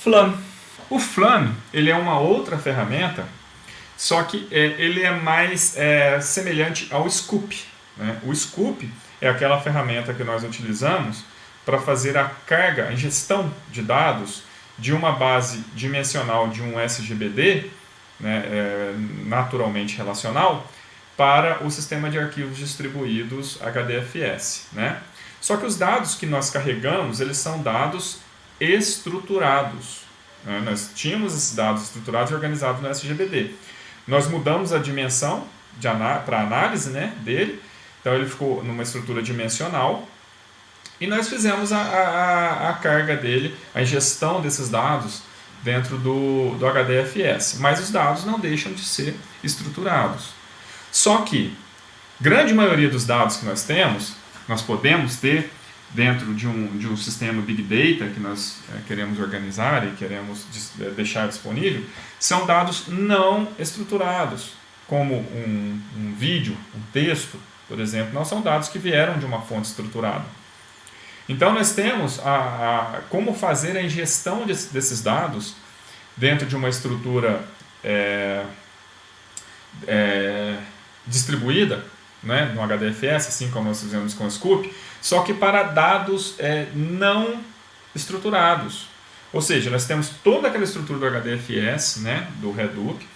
Flam. O Flam, ele é uma outra ferramenta, só que ele é mais semelhante ao Scoop, né? O Scoop é aquela ferramenta que nós utilizamos para fazer a carga, a ingestão de dados de uma base dimensional de um SGBD, né, naturalmente relacional, para o sistema de arquivos distribuídos HDFS, né? Só que os dados que nós carregamos, eles são dados estruturados, né? Nós tínhamos esses dados estruturados e organizados no SGBD. Nós mudamos a dimensão para análise, né, dele, então ele ficou numa estrutura dimensional, e nós fizemos a carga dele, a ingestão desses dados dentro do HDFS. Mas os dados não deixam de ser estruturados. Só que, grande maioria dos dados que nós temos, nós podemos ter dentro de um sistema Big Data que nós queremos organizar e queremos deixar disponível, são dados não estruturados, como um vídeo, um texto, por exemplo, não são dados que vieram de uma fonte estruturada. Então nós temos como fazer a ingestão desses dados dentro de uma estrutura distribuída, né, no HDFS, assim como nós fizemos com o Scoop, só que para dados não estruturados. Ou seja, nós temos toda aquela estrutura do HDFS, né, do Hadoop,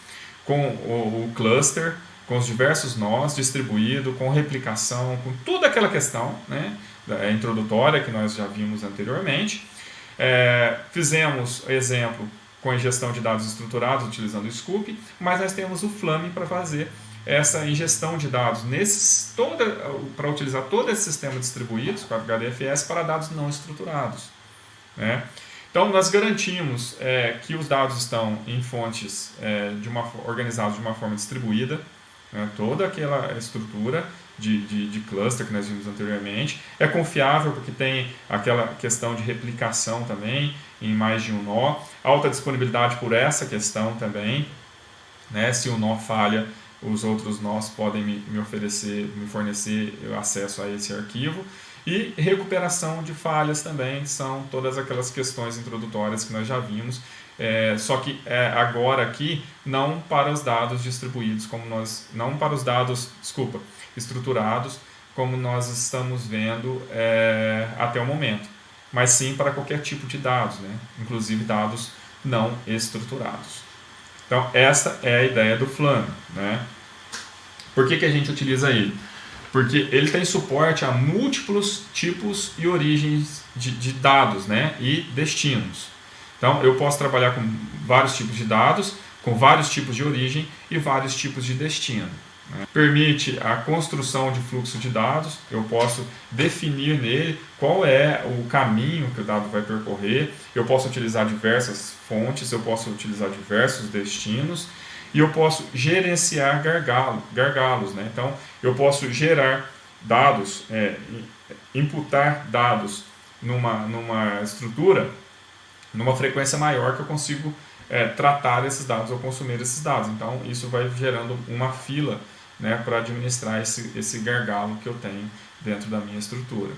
com o cluster, com os diversos nós distribuído, com replicação, com toda aquela questão, né, introdutória que nós já vimos anteriormente. Fizemos exemplo com a ingestão de dados estruturados utilizando o Scoop, mas nós temos o Flam para fazer essa ingestão de dados para utilizar todo esse sistema distribuído com HDFS para dados não estruturados, né? Então nós garantimos que os dados estão em fontes organizados de uma forma distribuída, né? Toda aquela estrutura de cluster que nós vimos anteriormente é confiável porque tem aquela questão de replicação também em mais de um nó, alta disponibilidade por essa questão também, né? Se o nó falha, os outros nós podem me fornecer acesso a esse arquivo. E recuperação de falhas também são todas aquelas questões introdutórias que nós já vimos, só que agora aqui não para os dados distribuídos, não para os dados, estruturados, como nós estamos vendo até o momento, mas sim para qualquer tipo de dados, né? Inclusive dados não estruturados. Então, essa é a ideia do Flam, né? Por que a gente utiliza ele? Porque ele tem suporte a múltiplos tipos e origens de dados, né? E destinos. Então, eu posso trabalhar com vários tipos de dados, com vários tipos de origem e vários tipos de destino, né? Permite a construção de fluxo de dados, eu posso definir nele qual é o caminho que o dado vai percorrer, eu posso utilizar diversas fontes, eu posso utilizar diversos destinos e eu posso gerenciar gargalos, né? Então, eu posso gerar dados, imputar dados numa estrutura, numa frequência maior que eu consigo tratar esses dados ou consumir esses dados. Então, isso vai gerando uma fila, né, para administrar esse gargalo que eu tenho dentro da minha estrutura.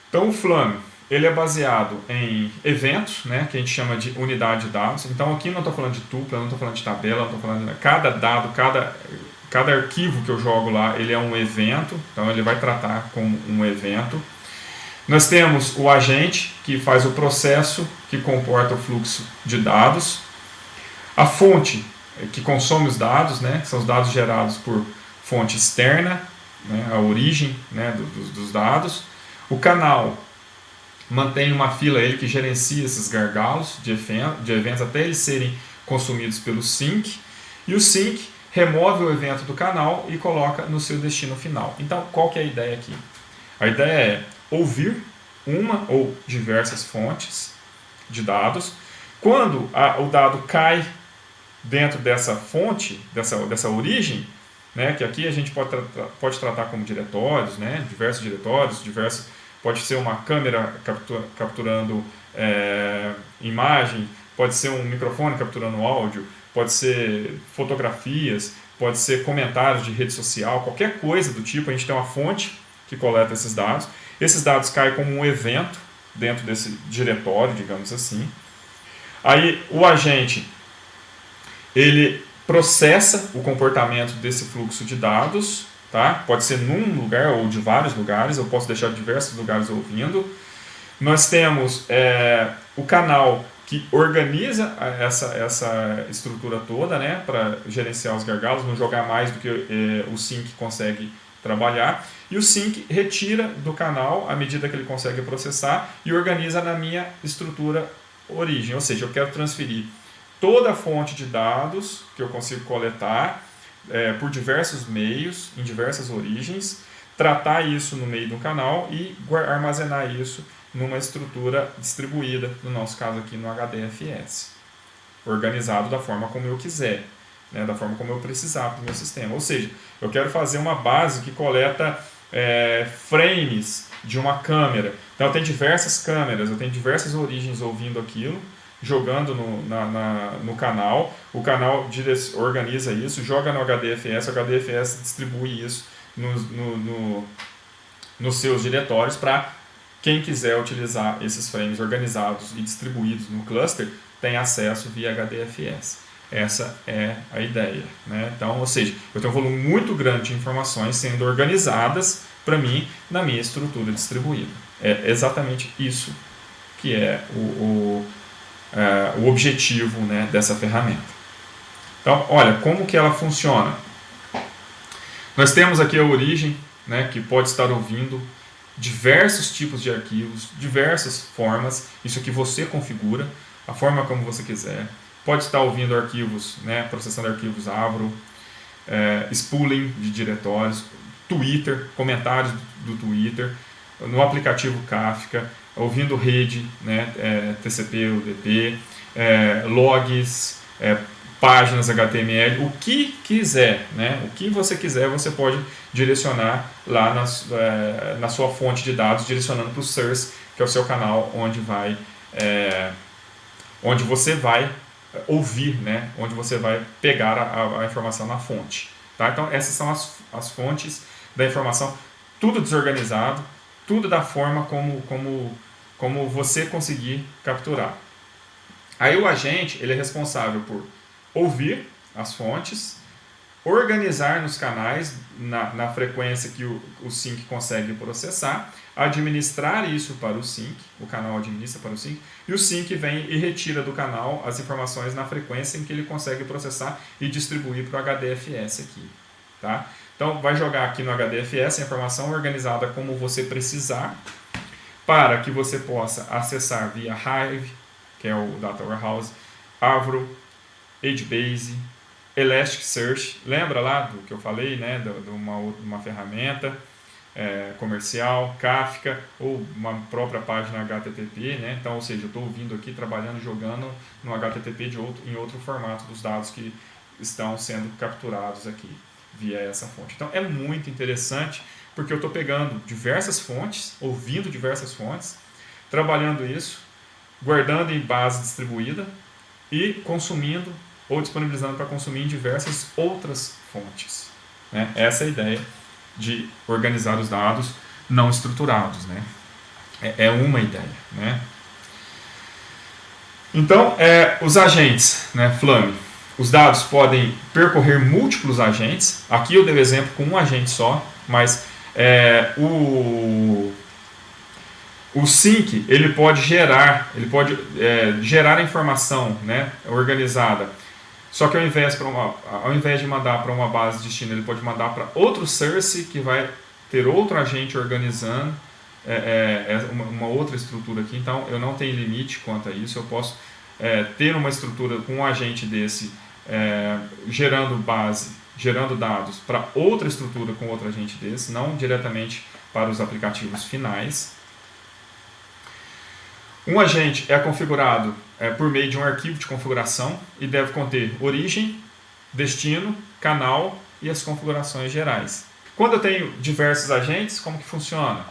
Então, o Flam, ele é baseado em eventos, né, que a gente chama de unidade de dados. Então, aqui não estou falando de tupla, não estou falando de tabela, não estou falando de cada dado, cada arquivo que eu jogo lá, ele é um evento, então ele vai tratar como um evento. Nós temos o agente, que faz o processo que comporta o fluxo de dados. A fonte, que consome os dados, né, que são os dados gerados por fonte externa, né, a origem, né, dos dados. O canal mantém uma fila ele que gerencia esses gargalos de eventos até eles serem consumidos pelo sync. E o sync remove o evento do canal e coloca no seu destino final. Então, qual que é a ideia aqui? A ideia é ouvir uma ou diversas fontes de dados. Quando o dado cai dentro dessa fonte, dessa origem, né, que aqui a gente pode tratar como diretórios, né, diversos diretórios, pode ser uma câmera capturando imagem, pode ser um microfone capturando áudio, pode ser fotografias, pode ser comentários de rede social, qualquer coisa do tipo. A gente tem uma fonte que coleta esses dados caem como um evento dentro desse diretório, digamos assim. Aí o agente, ele processa o comportamento desse fluxo de dados, tá? Pode ser num lugar ou de vários lugares, eu posso deixar diversos lugares ouvindo. Nós temos o canal que organiza essa estrutura toda, né, para gerenciar os gargalos, não jogar mais do que o sync consegue trabalhar. E o sync retira do canal à medida que ele consegue processar e organiza na minha estrutura origem. Ou seja, eu quero transferir toda a fonte de dados que eu consigo coletar por diversos meios, em diversas origens, tratar isso no meio do canal e armazenar isso numa estrutura distribuída, no nosso caso aqui no HDFS, organizado da forma como eu quiser, né, da forma como eu precisar para o meu sistema. Ou seja, eu quero fazer uma base que coleta frames de uma câmera. Então eu tenho diversas câmeras, eu tenho diversas origens ouvindo aquilo, jogando no canal, o canal organiza isso, joga no HDFS, o HDFS distribui isso nos seus diretórios para quem quiser utilizar esses frames organizados e distribuídos no cluster tem acesso via HDFS. Essa é a ideia, né? Então, ou seja, eu tenho um volume muito grande de informações sendo organizadas para mim na minha estrutura distribuída. É exatamente isso que é o objetivo, né, dessa ferramenta. Então, olha, como que ela funciona? Nós temos aqui a origem, né, que pode estar ouvindo diversos tipos de arquivos, diversas formas, isso aqui você configura, a forma como você quiser. Pode estar ouvindo arquivos, né, processando arquivos Avro, spooling de diretórios, Twitter, comentários do Twitter, no aplicativo Kafka, ouvindo rede, né, TCP, UDP, logs, páginas HTML, o que quiser, né, o que você quiser, você pode direcionar lá na sua fonte de dados, direcionando para o source, que é o seu canal onde você vai ouvir, né, onde você vai pegar a informação na fonte. Tá? Então essas são as fontes da informação, tudo desorganizado, tudo da forma como você conseguir capturar. Aí o agente ele é responsável por ouvir as fontes, organizar nos canais na frequência que o sync consegue processar, administrar isso para o sync, o canal administra para o sync, e o sync vem e retira do canal as informações na frequência em que ele consegue processar e distribuir para o HDFS aqui. Tá? Então vai jogar aqui no HDFS a informação organizada como você precisar, para que você possa acessar via Hive, que é o Data Warehouse, Avro, HBase, Elasticsearch, lembra lá do que eu falei, né, de uma ferramenta comercial, Kafka, ou uma própria página HTTP, né, então, ou seja, eu estou ouvindo aqui, trabalhando, jogando no HTTP em outro formato dos dados que estão sendo capturados aqui via essa fonte. Então é muito interessante, porque eu estou pegando diversas fontes, ouvindo diversas fontes, trabalhando isso, guardando em base distribuída e consumindo ou disponibilizando para consumir em diversas outras fontes. Né? Essa é a ideia de organizar os dados não estruturados. Né? É uma ideia. Né? Então, os agentes, né, Flame, os dados podem percorrer múltiplos agentes. Aqui eu dei o exemplo com um agente só, mas o sync ele pode gerar a informação, né, organizada. Só que ao invés de mandar para uma base de destino, ele pode mandar para outro source que vai ter outro agente organizando uma outra estrutura aqui. Então eu não tenho limite quanto a isso. Eu posso ter uma estrutura com um agente desse gerando dados para outra estrutura com outro agente desse, não diretamente para os aplicativos finais. Um agente é configurado por meio de um arquivo de configuração e deve conter origem, destino, canal e as configurações gerais. Quando eu tenho diversos agentes, como que funciona?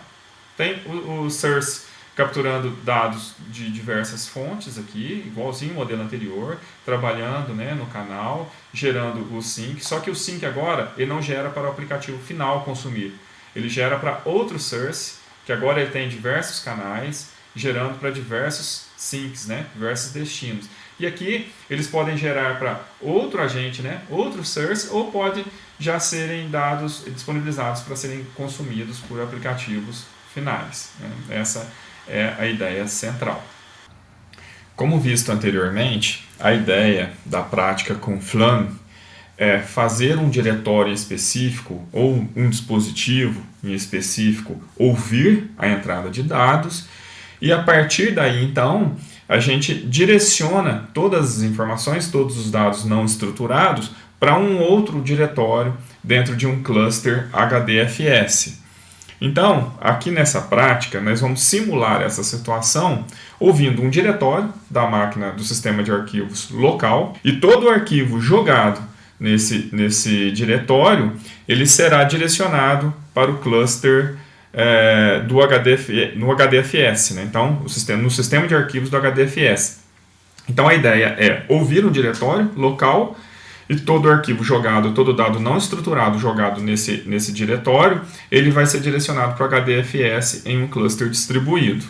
Tem o source capturando dados de diversas fontes aqui, igualzinho ao modelo anterior, trabalhando, né, no canal, gerando o sync, só que o sync agora ele não gera para o aplicativo final consumir, ele gera para outro source, que agora ele tem diversos canais, gerando para diversos sinks, né? Diversos destinos. E aqui eles podem gerar para outro agente, né? Outro source, ou pode já serem dados disponibilizados para serem consumidos por aplicativos finais, né? Essa é a ideia central. Como visto anteriormente, a ideia da prática com Flume é fazer um diretório específico ou um dispositivo em específico ouvir a entrada de dados e a partir daí então a gente direciona todas as informações, todos os dados não estruturados para um outro diretório dentro de um cluster HDFS. Então, aqui nessa prática, nós vamos simular essa situação ouvindo um diretório da máquina do sistema de arquivos local e todo o arquivo jogado nesse diretório, ele será direcionado para o cluster no HDFS, né? Então, no sistema de arquivos do HDFS. Então, a ideia é ouvir um diretório local e todo o arquivo jogado, todo dado não estruturado jogado nesse diretório, ele vai ser direcionado para o HDFS em um cluster distribuído.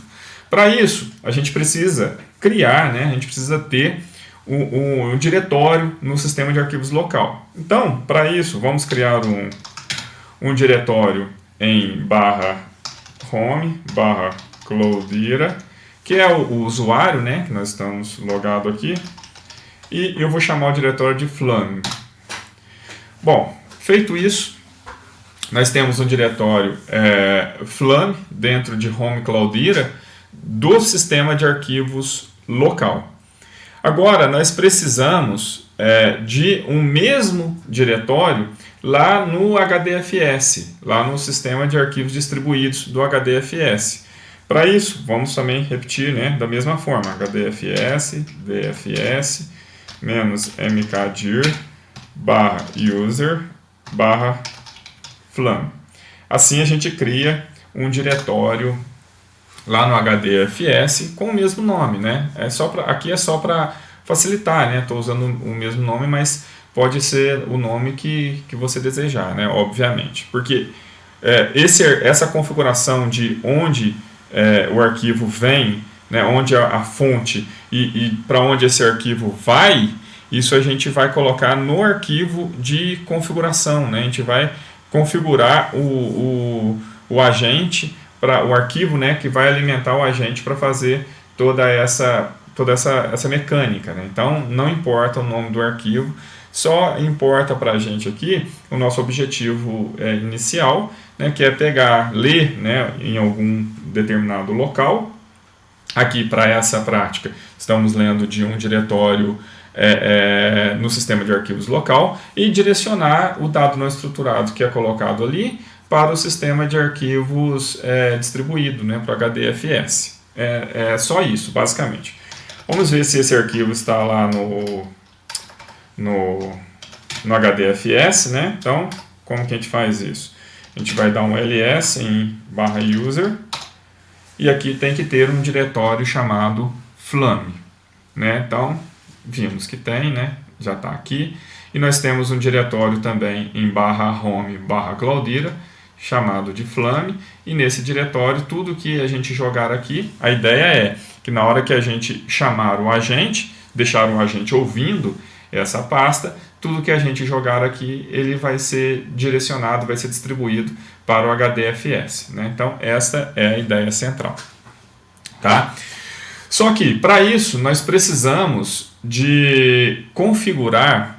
Para isso, a gente precisa criar, né? A gente precisa ter um diretório no sistema de arquivos local. Então, para isso, vamos criar um diretório em /home /cloudera, que é o usuário, né, que nós estamos logado aqui, e eu vou chamar o diretório de Flume. Bom, feito isso, nós temos um diretório Flume dentro de home cloudera do sistema de arquivos local. Agora, nós precisamos de um mesmo diretório lá no HDFS, lá no sistema de arquivos distribuídos do HDFS. Para isso, vamos também repetir, né, da mesma forma, HDFS, DFS, -mkdir, /user, /flume. Assim a gente cria um diretório lá no HDFS com o mesmo nome, né? Aqui é só para facilitar, né? Estou usando o mesmo nome, mas pode ser o nome que você desejar, né? Obviamente, porque essa configuração de onde o arquivo vem, né? Onde a fonte e para onde esse arquivo vai, isso a gente vai colocar no arquivo de configuração, né? A gente vai configurar o agente para o arquivo, né, que vai alimentar o agente para fazer toda essa mecânica, né? Então não importa o nome do arquivo, só importa para a gente aqui o nosso objetivo inicial, né, que é ler, né, em algum determinado local. Aqui para essa prática estamos lendo de um diretório no sistema de arquivos local e direcionar o dado não estruturado que é colocado ali para o sistema de arquivos distribuído, né, para o HDFS. É só isso, basicamente. Vamos ver se esse arquivo está lá no HDFS, né? Então, como que a gente faz isso? A gente vai dar um ls em /user e aqui tem que ter um diretório chamado Flume, né? Então, vimos que tem, né? Já está aqui. E nós temos um diretório também em /home /cloudera chamado de Flume, e nesse diretório tudo que a gente jogar aqui, a ideia é que na hora que a gente chamar o agente, deixar o agente ouvindo essa pasta, tudo que a gente jogar aqui, ele vai ser direcionado, vai ser distribuído para o HDFS, né? Então essa é a ideia central, tá? Só que para isso nós precisamos de configurar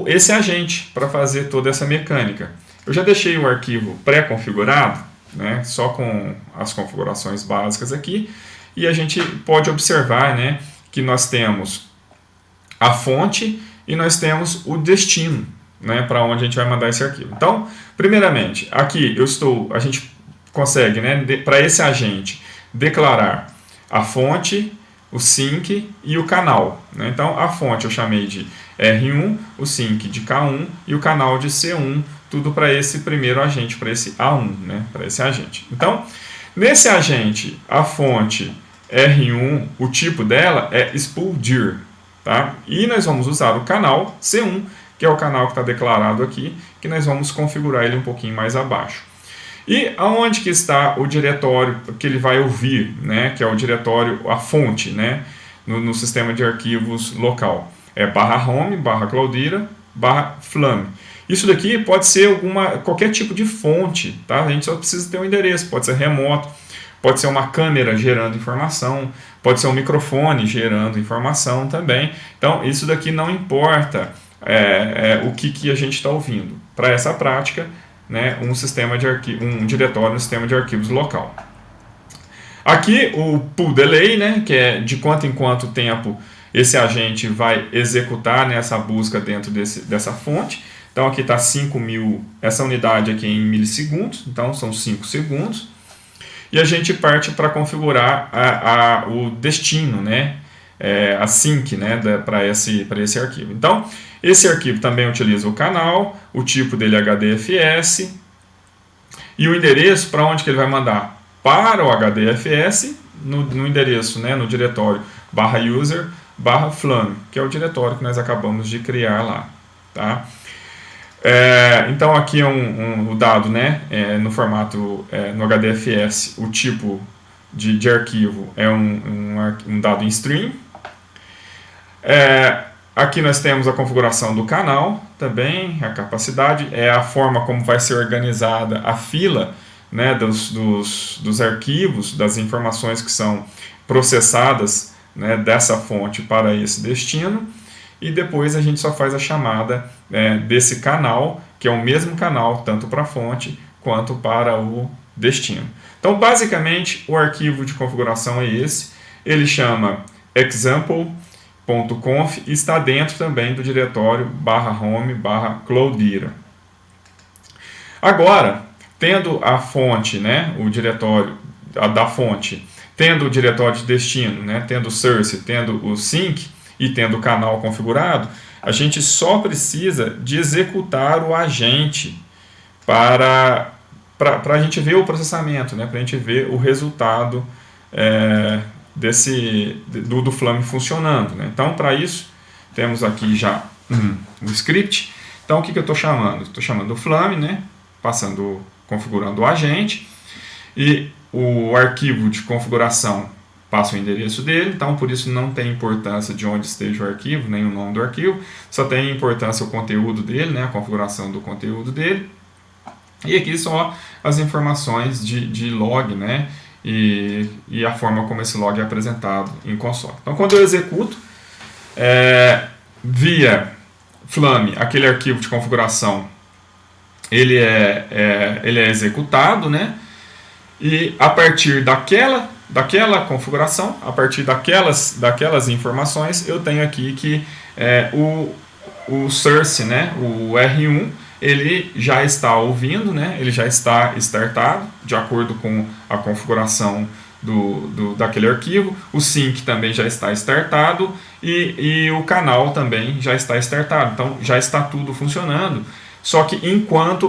esse agente para fazer toda essa mecânica. Eu já deixei o arquivo pré-configurado, né, só com as configurações básicas aqui, e a gente pode observar, né, que nós temos a fonte e nós temos o destino, né, para onde a gente vai mandar esse arquivo. Então, primeiramente, aqui a gente consegue, né, para esse agente declarar a fonte, o sink e o canal, né? Então, a fonte eu chamei de R1, o sink de K1 e o canal de C1, tudo para esse primeiro agente, para esse A1, né? Para esse agente. Então, nesse agente, a fonte R1, o tipo dela é spooldir, tá? E nós vamos usar o canal C1, que é o canal que está declarado aqui, que nós vamos configurar ele um pouquinho mais abaixo. E aonde que está o diretório que ele vai ouvir, né? Que é o diretório, a fonte, né? No sistema de arquivos local. É /home, /Cloudira, /Flame. Isso daqui pode ser qualquer tipo de fonte, tá? A gente só precisa ter um endereço, pode ser remoto, pode ser uma câmera gerando informação, pode ser um microfone gerando informação também. Então, isso daqui não importa o que a gente está ouvindo. Para essa prática, né, um diretório no sistema de arquivos local. Aqui o pull delay, né, que é de quanto em quanto tempo esse agente vai executar nessa busca dentro dessa fonte. Então aqui está 5.000, essa unidade aqui em milissegundos, então são 5 segundos. E a gente parte para configurar o destino, né, a sync, né, para esse arquivo. Então, esse arquivo também utiliza o canal, o tipo dele é HDFS, e o endereço para onde que ele vai mandar? Para o HDFS, no endereço, né, no diretório /user /flame, que é o diretório que nós acabamos de criar lá. Tá? Então aqui é o dado, né, no formato no HDFS, o tipo de arquivo é um dado em stream. Aqui nós temos a configuração do canal também, a capacidade, é a forma como vai ser organizada a fila, né, dos arquivos, das informações que são processadas, né, dessa fonte para esse destino. E depois a gente só faz a chamada desse canal, que é o mesmo canal tanto para a fonte quanto para o destino. Então, basicamente, o arquivo de configuração é esse. Ele chama example.conf e está dentro também do diretório /home /Cloudira. Agora, tendo a fonte, né, o diretório da fonte, tendo o diretório de destino, né, tendo o source, tendo o sync, e tendo o canal configurado, a gente só precisa de executar o agente para a gente ver o processamento, né? Para a gente ver o resultado do Flame funcionando. Né? Então, para isso, temos aqui já um script. Então, o que eu estou chamando? Estou chamando o Flame, né? Configurando o agente, e o arquivo de configuração passa o endereço dele, então por isso não tem importância de onde esteja o arquivo, nem o nome do arquivo, só tem importância o conteúdo dele, né, a configuração do conteúdo dele. E aqui só as informações de log, né, e a forma como esse log é apresentado em console. Então quando eu executo, via Flame, aquele arquivo de configuração, ele é executado, né, e a partir daquela configuração, a partir daquelas informações, eu tenho aqui que o source, né, o R1, ele já está ouvindo, né, ele já está startado, de acordo com a configuração daquele arquivo. O sync também já está startado e o canal também já está startado. Então, já está tudo funcionando, só que enquanto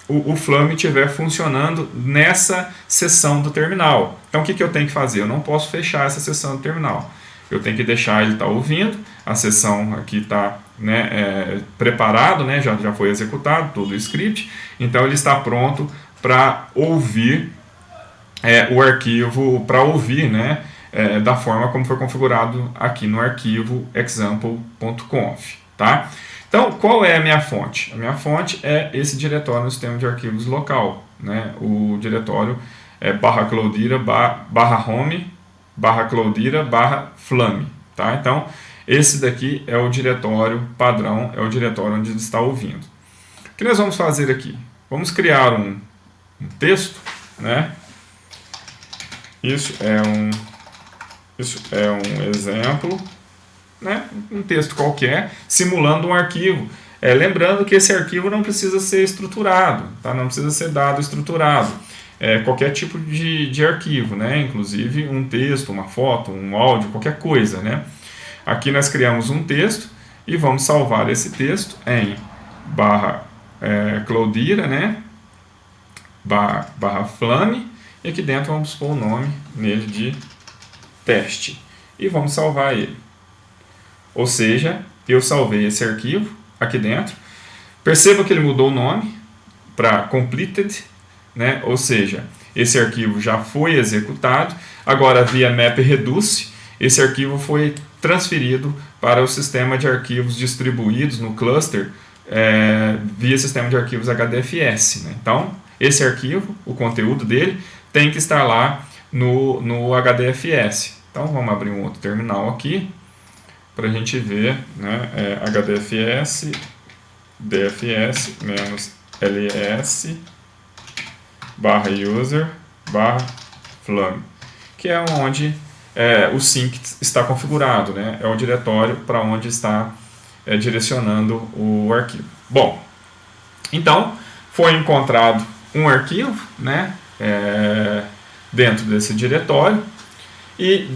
o Flame estiver funcionando nessa seção do terminal. Então o que eu tenho que fazer? Eu não posso fechar essa seção do terminal. Eu tenho que deixar ele estar ouvindo. A seção aqui está, né, preparado, né, já foi executado todo o script. Então ele está pronto para ouvir o arquivo, para ouvir, né, da forma como foi configurado aqui no arquivo example.conf. Tá? Então, qual é a minha fonte? A minha fonte é esse diretório no sistema de arquivos local. Né? O diretório é /Cloudira /home /Cloudira /Flame. Tá? Então, esse daqui é o diretório padrão, é o diretório onde ele está ouvindo. O que nós vamos fazer aqui? Vamos criar um texto. Né? Isso é um exemplo. Né? Um texto qualquer, simulando um arquivo. Lembrando que esse arquivo não precisa ser estruturado, tá? Não precisa ser dado estruturado. Qualquer tipo de arquivo, né? Inclusive um texto, uma foto, um áudio, qualquer coisa. Né? Aqui nós criamos um texto e vamos salvar esse texto em /Cloudira, né? /Flame, e aqui dentro vamos pôr o nome nele de teste. E vamos salvar ele. Ou seja, eu salvei esse arquivo aqui dentro. Perceba que ele mudou o nome para completed, né? Ou seja, esse arquivo já foi executado, agora via MapReduce, esse arquivo foi transferido para o sistema de arquivos distribuídos no cluster via sistema de arquivos HDFS, né? Então, esse arquivo, o conteúdo dele, tem que estar lá no HDFS. Então, vamos abrir um outro terminal aqui para a gente ver, né? HDFS, DFS, -ls, /user, /flame, que é onde o sync está configurado, né? É o diretório para onde está direcionando o arquivo. Bom, então foi encontrado um arquivo, né? Dentro desse diretório, e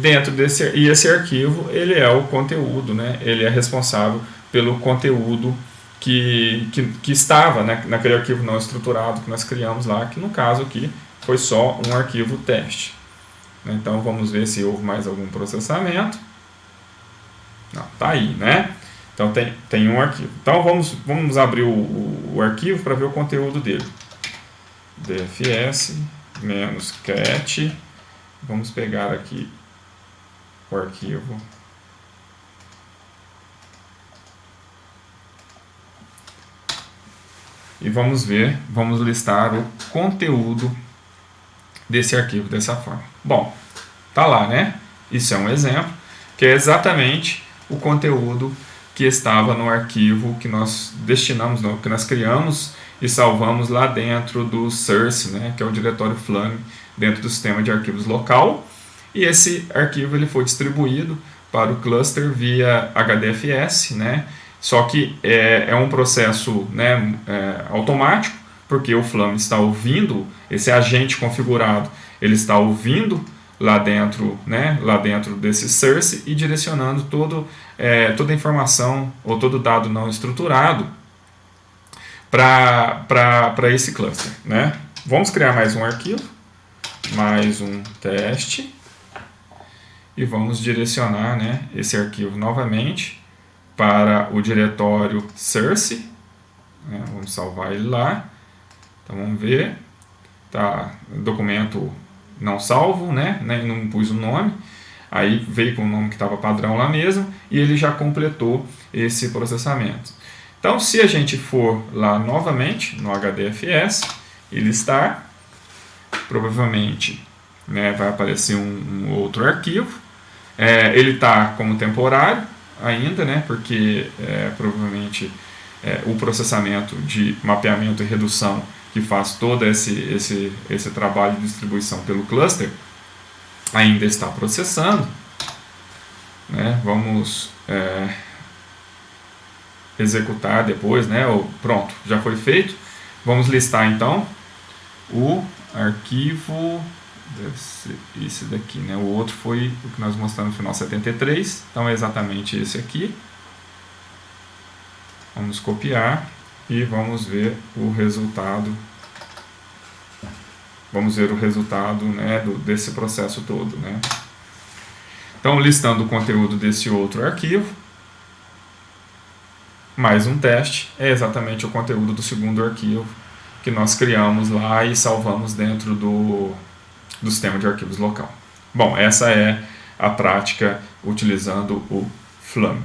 esse arquivo ele é o conteúdo, né? Ele é responsável pelo conteúdo que estava, né, naquele arquivo não estruturado que nós criamos lá, que no caso aqui foi só um arquivo teste. Então vamos ver se houve mais algum processamento. Não, tá aí, né? Então tem um arquivo. Então vamos abrir o arquivo para ver o conteúdo dele. DFS -cat. Vamos pegar aqui o arquivo. E vamos listar o conteúdo desse arquivo dessa forma. Bom, tá lá, né? Isso é um exemplo, que é exatamente o conteúdo que estava no arquivo que nós destinamos, que nós criamos e salvamos lá dentro do source, né? Que é o diretório Flame, dentro do sistema de arquivos local. E esse arquivo ele foi distribuído para o cluster via HDFS, né? Só que é um processo, né, automático, porque o Flame está ouvindo, esse agente configurado, ele está ouvindo lá dentro, né, desse source e direcionando toda a informação ou todo dado não estruturado para esse cluster, né? Vamos criar mais um arquivo, mais um teste, e vamos direcionar, né, esse arquivo novamente para o diretório source, né? Vamos salvar ele lá. Então vamos ver, tá, documento não salvo, né? Não pus o nome, aí veio com o nome que estava padrão lá mesmo, e ele já completou esse processamento. Então se a gente for lá novamente no HDFS e listar, provavelmente, né, vai aparecer um outro arquivo, ele está como temporário ainda, né, porque provavelmente o processamento de mapeamento e redução que faz todo esse trabalho de distribuição pelo cluster ainda está processando, né? Vamos executar depois, né? Pronto, já foi feito. Vamos listar então o arquivo, deve ser esse daqui, né? O outro foi o que nós mostramos no final, 73, então é exatamente esse aqui. Vamos copiar e vamos ver o resultado. Vamos ver o resultado, né, desse processo todo, né? Então, listando o conteúdo desse outro arquivo, mais um teste, é exatamente o conteúdo do segundo arquivo que nós criamos lá e salvamos dentro do sistema de arquivos local. Bom, essa é a prática utilizando o Flame.